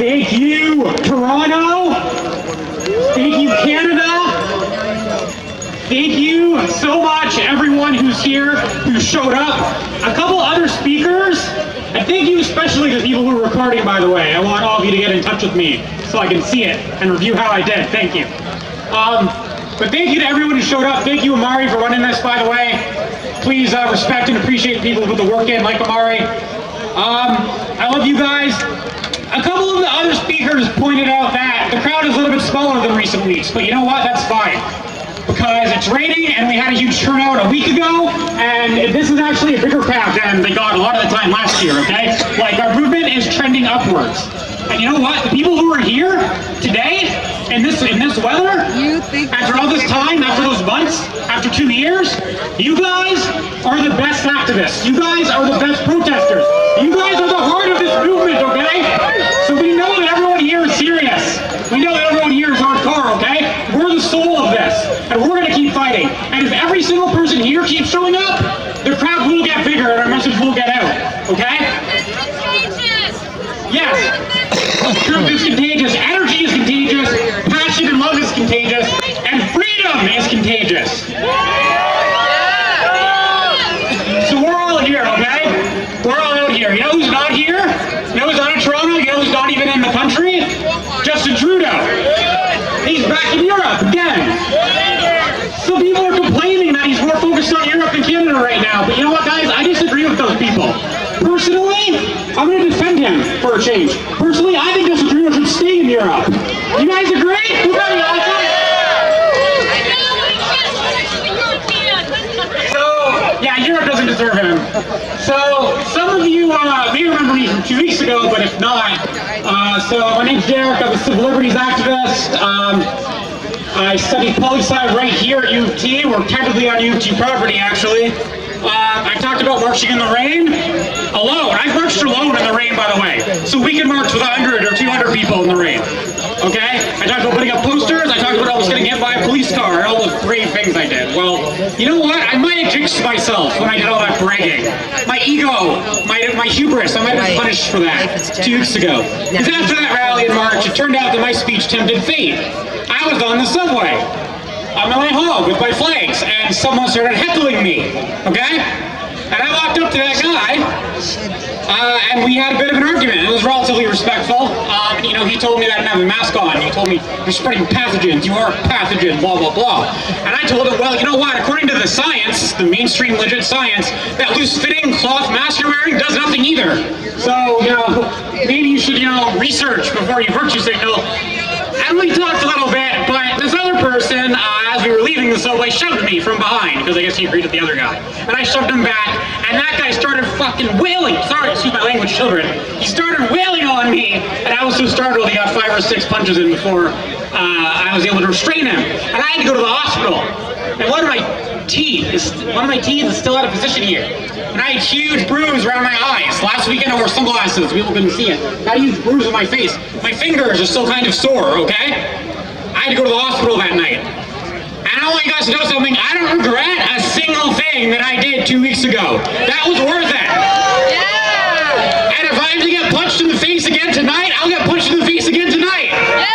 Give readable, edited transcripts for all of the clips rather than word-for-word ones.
Thank you, Toronto. Thank you, Canada. Thank you so much, everyone who's here, who showed up. A couple other speakers, and thank you especially to people who are recording, by the way. I want all of you to get in touch with me so I can see it and review how I did. Thank you. But thank you to everyone who showed up. Thank you, Amari, for running this, by the way. Please respect and appreciate people who put the work in, like Amari. I love you guys. A couple of the other speakers pointed out that the crowd is a little bit smaller than recent weeks, but you know what? That's fine. Because it's raining and we had a huge turnout a week ago, and this is actually a bigger crowd than they got a lot of the time last year, okay? Like, our movement is trending upwards. And you know what? The people who are here today, in this weather, after all this time, after those months, after 2 years, you guys are the best activists. You guys are the best protesters. You guys are the heart of this movement, okay? So we know that everyone here is serious. We know that everyone here is hardcore, okay? We're the soul of this, and we're going to keep fighting. And if every single person here keeps showing up, the crowd will get bigger and our message will get out, okay? Yes. Truth is contagious, energy is contagious, passion and love is contagious, and freedom is contagious. So we're all here, okay? We're all out here. You know who's not here? You know who's not in Toronto? You know who's not even in the country? Justin Trudeau. He's back in Europe again. Some people are complaining that he's more focused on Europe than Canada right now, but you know what, guys? I disagree with those people. Personally, I'm going to defend him for a change. Personally, I think Justin Trudeau should stay in Europe. You guys agree? You guys awesome? So, yeah, Europe doesn't deserve him. So, some of you may remember me from 2 weeks ago, but if not, so my name's Derick. I'm a civil liberties activist. I studied poli-sci right here at U of T. We're technically on U of T property, actually. I talked about marching in the rain alone. I've marched alone in the rain, by the way. So we can march with 100 or 200 people in the rain. Okay? I talked about putting up posters. I talked about almost getting hit by a police car and all those brave things I did. Well, you know what? I might have jinxed myself when I did all that bragging. My ego, my hubris, I might have been punished for that 2 weeks ago. Because after that rally in March, it turned out that my speech tempted fate. I was on the subway on my way home with my flags, and someone started heckling me, okay? And I walked up to that guy, and we had a bit of an argument. It was relatively respectful. You know, he told me that I didn't have a mask on. He told me, you're spreading pathogens, you are a pathogen, blah, blah, blah. And I told him, well, you know what, according to the science, the mainstream legit science, that loose-fitting cloth mask you're wearing does nothing either. So, you know, maybe you should, you know, research before you virtue signal. And we talked a little bit, but this other person, as we were leaving the subway, shoved me from behind, because I guess he agreed with the other guy. And I shoved him back, and that guy started fucking wailing. Sorry, excuse my language, children. He started wailing on me, and I was so startled he got 5 or 6 punches in before I was able to restrain him. And I had to go to the hospital. And one of my teeth is still out of position here. And I had a huge bruise around my eyes. Last weekend I wore sunglasses, people couldn't see it. I had a huge bruise on my face. My fingers are still kind of sore, okay? I had to go to the hospital that night. And I want you guys to know something, I don't regret a single thing that I did 2 weeks ago. That was worth it. Yeah! And if I have to get punched in the face again tonight, I'll get punched in the face again tonight. Yeah!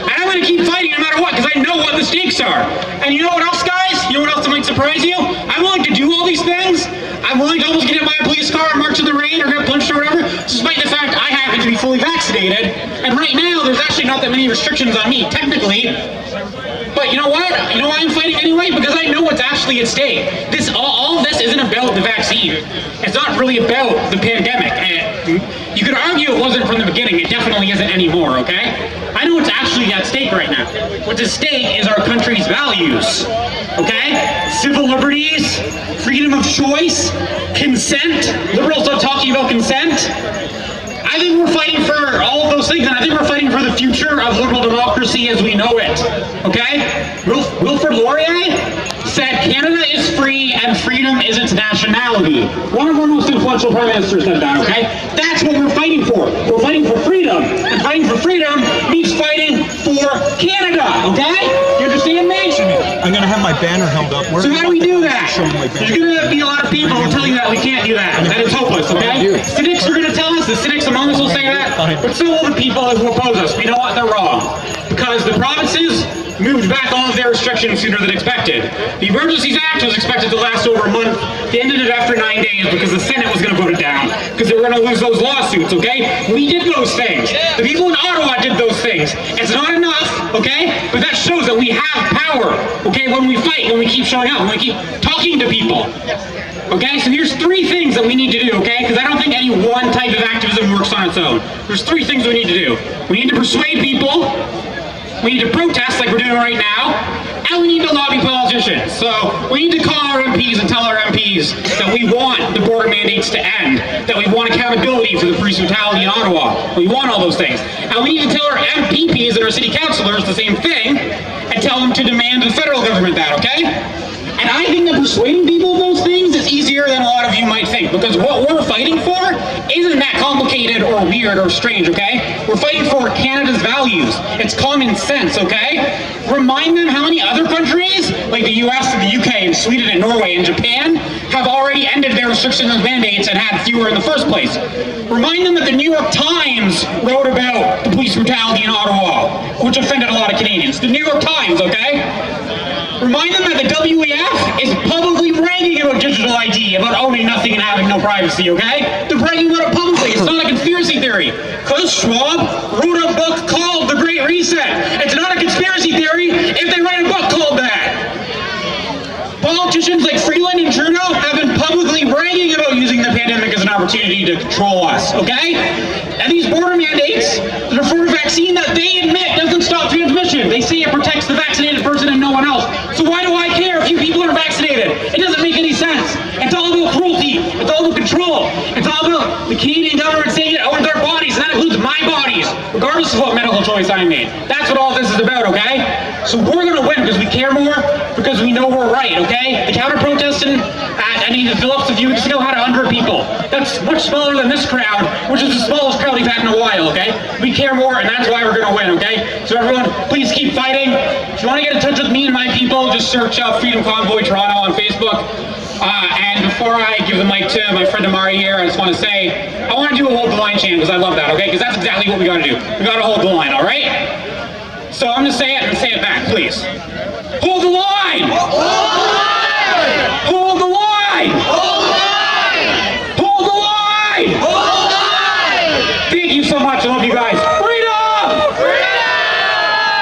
And I'm going to keep fighting no matter what, because I know what the stakes are. And you know what else, guys? You know what else that might surprise you? I'm willing to do all these things. I'm willing to almost get hit by a police car and march in the rain or get punched or whatever, despite the fact I happen to be fully vaccinated. And right now, there's actually not that many restrictions on me, technically. But you know what? You know why I'm fighting anyway? Because I know what's actually at stake. All of this isn't about the vaccine. It's not really about the pandemic. And you could argue it wasn't from the beginning. It definitely isn't anymore, okay? I know what's actually at stake right now. What's at stake is our country's values, okay? Civil liberties, freedom of choice, consent. Liberals are talking about consent. I think we're fighting for all of those things, and I think we're fighting for the future of liberal democracy as we know it, okay? Wilfrid Laurier said Canada is free and freedom is its nationality. One of our most influential prime ministers said that, okay? That's what we're fighting for. We're fighting for freedom, and fighting for freedom means fighting for Canada, okay? You understand me? I'm gonna have my banner held up. So how do we do that? There's going to be a lot of people who tell you that we can't do that it's hopeless, okay? Cynics are going to tell us, the cynics among us will say that, but so will the people who oppose us. You know what? They're wrong. Because the provinces moved back all of their restrictions sooner than expected. The Emergencies Act was expected to last over a month. They ended it after 9 days because the Senate was going to vote it down, because they were going to lose those lawsuits, okay? We did those things. The people in Ottawa did those things. It's not enough, okay? But that shows that we have power, okay? When we fight, when we keep showing up, when we keep talking to people. Okay, so here's 3 things that we need to do, okay? Because I don't think any one type of activism works on its own. There's 3 things we need to do. We need to persuade people, we need to protest like we're doing right now, and we need to lobby politicians. So we need to call our MPs and tell our MPs that we want the border mandates to end, that we want accountability for the police brutality in Ottawa. We want all those things. And we need to tell our MPPs and our city councillors the same thing, and tell them to demand the federal government that, okay? And I think that persuading people of those things is easier than a lot of you might think, because what we're fighting for isn't that complicated or weird or strange, okay? We're fighting for Canada's values. It's common sense, okay? Remind them how many other countries, like the US and the UK and Sweden and Norway and Japan, have already ended their restrictions and mandates and had fewer in the first place. Remind them that the New York Times wrote about the police brutality in Ottawa, which offended a lot of Canadians. The New York Times, okay? Remind them that the WEF is publicly bragging about digital ID, about owning nothing and having no privacy, okay? They're bragging about it publicly. It's not a conspiracy theory. Klaus Schwab wrote a book called The Great Reset. It's not a conspiracy theory if they write a book called that. Politicians like Freeland and Trudeau have been publicly bragging about using the pandemic as an opportunity to control us, okay? And these border mandates for a vaccine that they admit doesn't stop transmission. They say it protects the vaccinated person and no one else. So why do I care if you people are vaccinated? It doesn't make any sense. It's all about cruelty. It's all about control. It's all about the Canadian government saying it owns our bodies, and that includes my bodies, regardless of what medical choice I made. That's what all this is about, okay? So we're going to win because we care more, because we know we're right, okay? The counter-protesting at any of the Phillips of you still had 100 people. That's much smaller than this crowd, which is the smallest crowd we've had in a while, okay? We care more, and that's why we're going to win, okay? So everyone, please keep fighting. If you want to get in touch with me and my people, just search out Freedom Convoy Toronto on Facebook. And before I give the mic to my friend Amari here, I just want to say, I want to do a hold the line chant, because I love that, okay? Because that's exactly what we got to do. We got to hold the line, all right? So I'm going to say it and say it back, please. Hold the line! Hold the line! Hold the line!